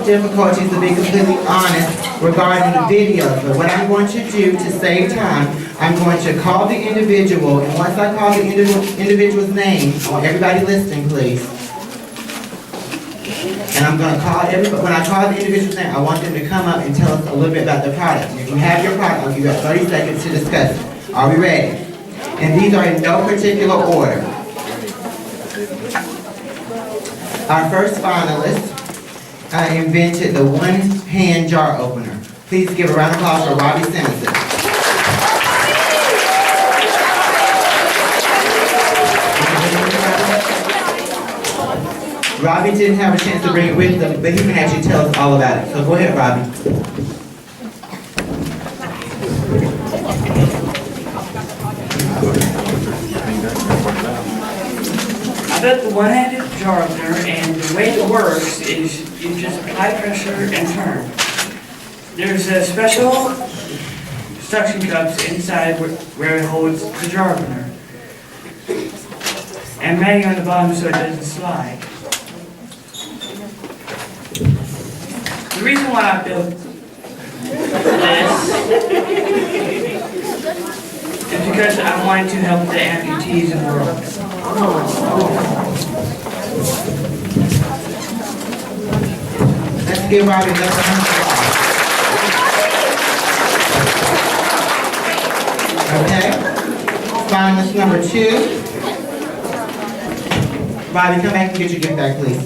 technical difficulties, to be completely honest, regarding the videos. But what I'm going to do to save time, I'm going to call the individual, and once I call the individual's name, I want everybody listening, please. And I'm going to call everybody, when I call the individual's name, I want them to come up and tell us a little bit about their product. If you have your product, I'll give you 30 seconds to discuss it. Are we ready? And these are in no particular order. Our first finalist invented the one-hand jar opener. Please give a round of applause for Robbie Simpson. Robbie didn't have a chance to bring it with him, but he can actually tell us all about it. So go ahead, Robbie. I built the one-handed jar opener, and the way it works is you just apply pressure and turn. There's a special suction cups inside where it holds the jar opener, and matting on the bottom so it doesn't slide. The reason why I built this is because I wanted to help the amputees in the world. Let's give Robbie another round of applause. Okay. Finalist number 2. Robbie, come back and get your gift back, please.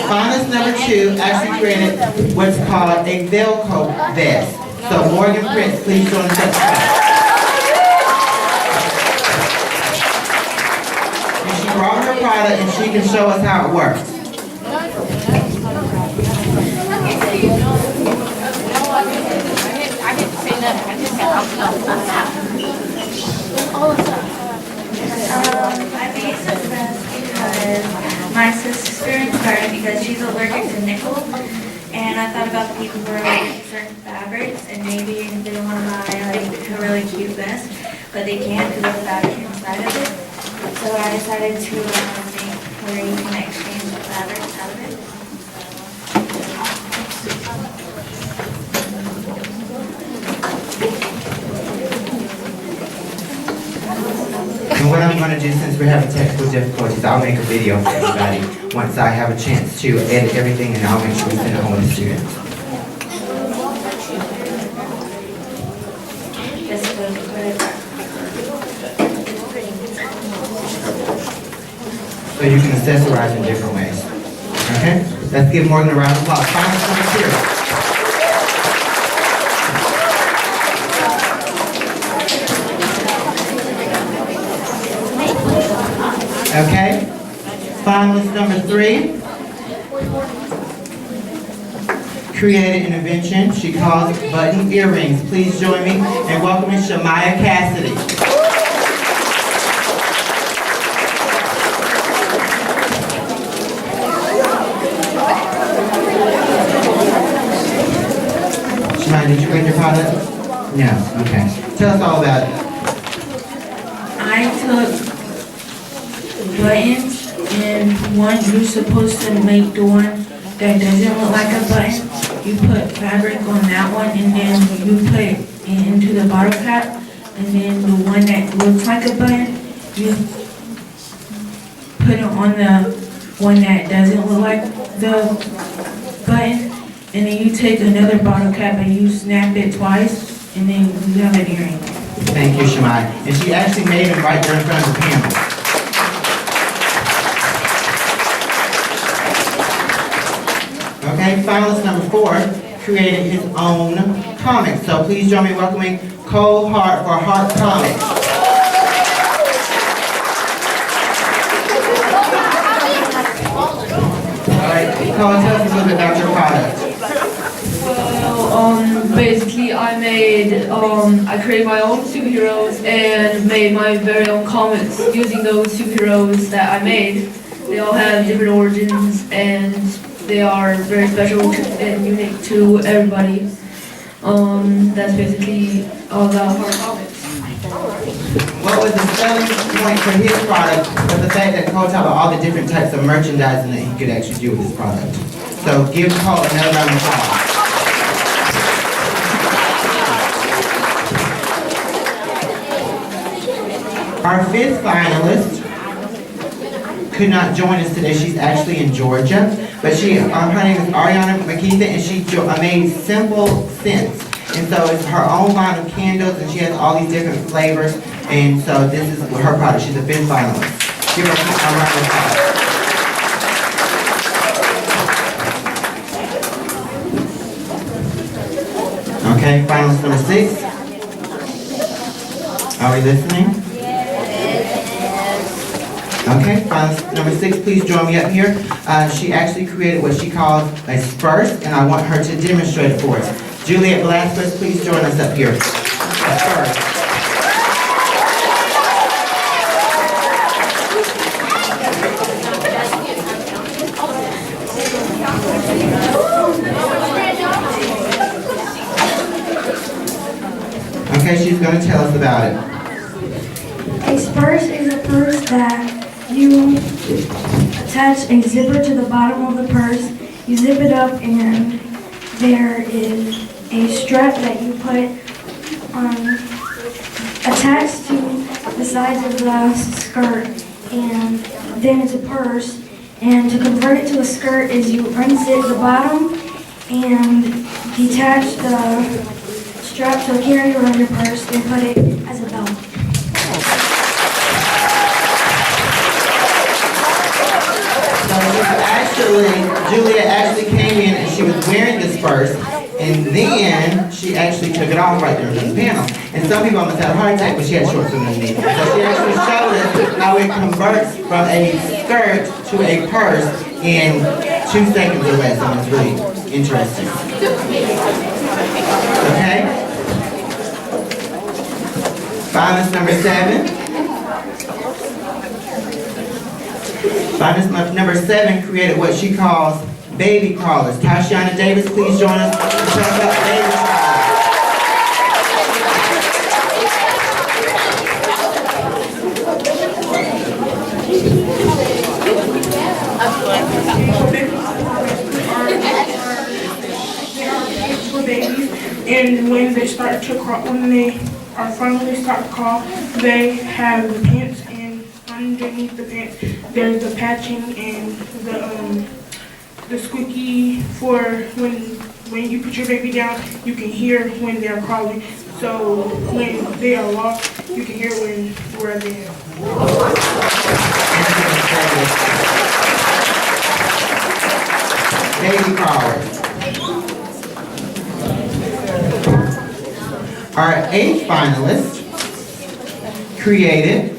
Finalist number 2 actually created what's called a Velcro vest. So Morgan Prince, please join us. And she brought her product and she can show us how it works. I made this vest because my sister inspired me because she's allergic to nickel, and I thought about the people who are allergic to certain fabrics, and maybe they don't want to buy like a really cute vest, but they can't because of the fabric inside of it. So I decided to make where you can exchange the fabrics out of it. And what I'm going to do, since we're having technical difficulties, I'll make a video for everybody once I have a chance to edit everything, and I'll make sure we send it home to the students. So you can accessorize in different ways. Okay? Let's give Morgan a round of applause. Finalist number 2. Okay, finalist number 3 created an invention she calls button earrings. Please join me in welcoming Shamaya Cassidy. Shamaya, did you bring your product? No, okay. Tell us all about it. I took buttons, and one you're supposed to make the one that doesn't look like a button. You put fabric on that one, and then you put it into the bottle cap, and then the one that looks like a button, you put it on the one that doesn't look like the button, and then you take another bottle cap and you snap it twice, and then you have an earring. Thank you, Shamaya. And she actually made them right there in front of the camera. Okay, finalist number 4 created his own comic. So please join me in welcoming Cole Hart for Hart Comics. All right, Cole, tell us a little bit about your product. Basically I created my own superheroes and made my very own comics using those superheroes that I made. They all have different origins and they are very special and unique to everybody. That's basically all about our comics. What was the selling point for his product was the fact that Cole talked about all the different types of merchandising that he could actually do with his product. So give Cole another round of applause. Our 5th finalist could not join us today. She's actually in Georgia, but her name is Ariana McKeithen, and she made Simple Scents. And so it's her own line of candles, and she has all these different flavors. And so this is her product. She's a 5th finalist. Give her a round of applause. Okay, finalist number 6. Are we listening? Okay, finalist number 6, please join me up here. She actually created what she calls a spurs, and I want her to demonstrate it for us. Juliet Velasquez, please join us up here. A spurs. Okay, she's going to tell us about it. A purse is a purse that you attach a zipper to the bottom of the purse. You zip it up and there is a strap that you put attached to the sides of the skirt, and then it's a purse. And to convert it to a skirt is you unzip the bottom and detach the strap to carry around your purse and put it as a belt. Julia actually came in and she was wearing this purse, and then she actually took it off right there in the panel. And some people almost had a heart attack, but she had shorts underneath. So she actually showed us how it converts from a skirt to a purse in 2 seconds or less, and it's really interesting. Okay? Finalist number 7. Finalist number 7 created what she calls baby crawlers. Tashiana Davis, please join us to talk about baby for babies, and when they start to crawl, when they are finally start to crawl, they have the pants, and underneath the pants there's the patching and the squeaky for when you put your baby down, you can hear when they're crawling. So when they are lost, you can hear where they are. baby crawlers. Our 8th finalist created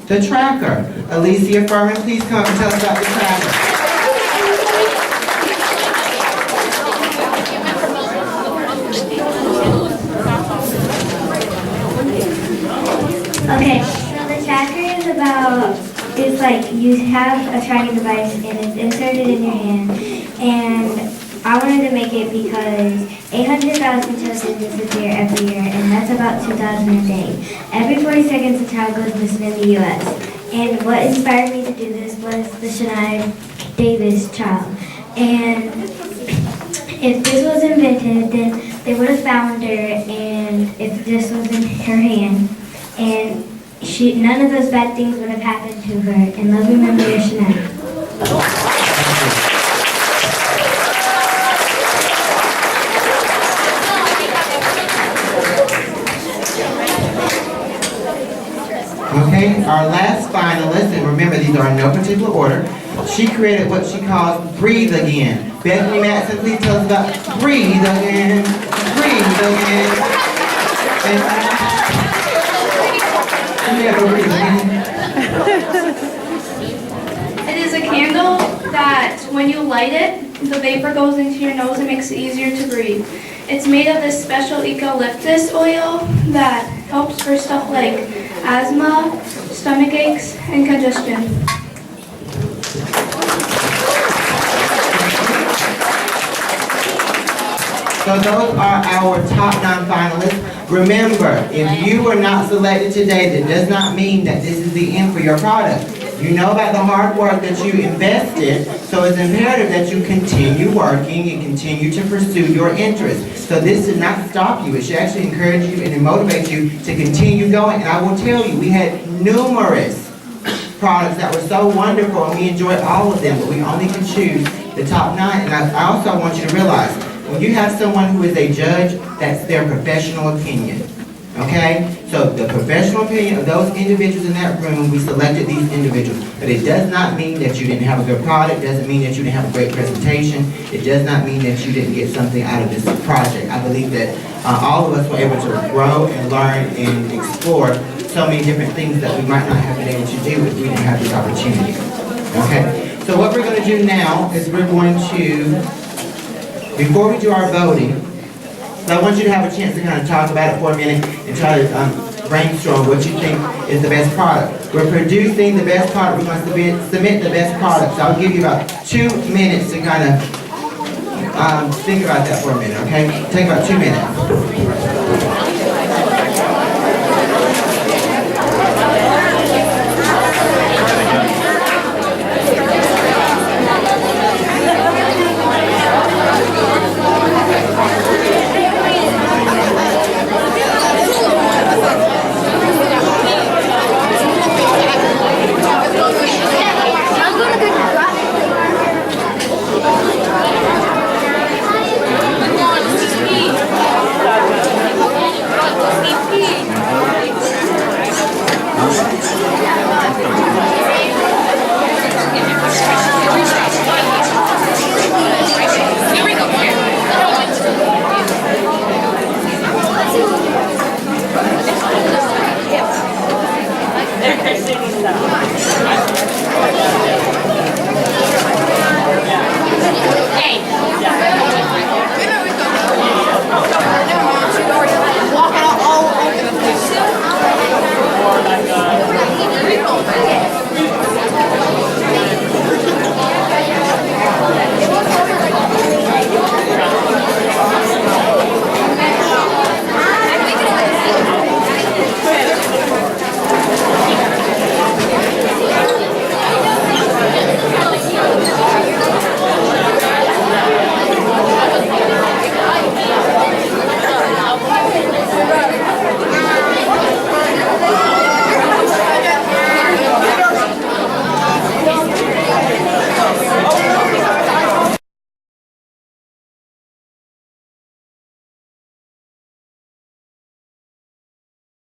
the tracker. Alicia Furman, please come and tell us about the tracker. Okay, so the tracker is it's like you have a tracking device and it's inserted in your hand, and I wanted to make it because 800,000 children disappear every year, and that's about 2,000 a day. Every 40 seconds a child goes missing in the U.S. And what inspired me to do this was the Shania Davis child. And if this was invented, then they would have found her, and if this was in her hand, and none of those bad things would have happened to her. And love you, remember your Shania. Okay, our last finalist, and remember these are in no particular order, She created what she calls Breathe Again. Bethany Matson, please tell us about Breathe Again. Breathe Again. And yeah, breathe again. It is a candle that when you light it, the vapor goes into your nose and makes it easier to breathe. It's made of this special eucalyptus oil that helps for stuff like asthma, stomach aches, and congestion. So those are our top 9 finalists. Remember, if you were not selected today, that does not mean that this is the end for your product. You know about the hard work that you invested, so it's imperative that you continue working and continue to pursue your interests. So this did not stop you. It should actually encourage you and motivate you to continue going. And I will tell you, we had numerous products that were so wonderful, and we enjoyed all of them, but we only could choose the top 9. And I also want you to realize, when you have someone who is a judge, that's their professional opinion. Okay? So the professional opinion of those individuals in that room, we selected these individuals. But it does not mean that you didn't have a good product, doesn't mean that you didn't have a great presentation, it does not mean that you didn't get something out of this project. I believe that all of us were able to grow and learn and explore so many different things that we might not have been able to do if we didn't have this opportunity. Okay? So what we're going to do now is we're going to, before we do our voting, so I want you to have a chance to kind of talk about it for a minute and try to brainstorm what you think is the best product. We're producing the best product. We're going to submit the best product. So I'll give you about 2 minutes to kind of think about that for a minute, okay? Take about 2 minutes.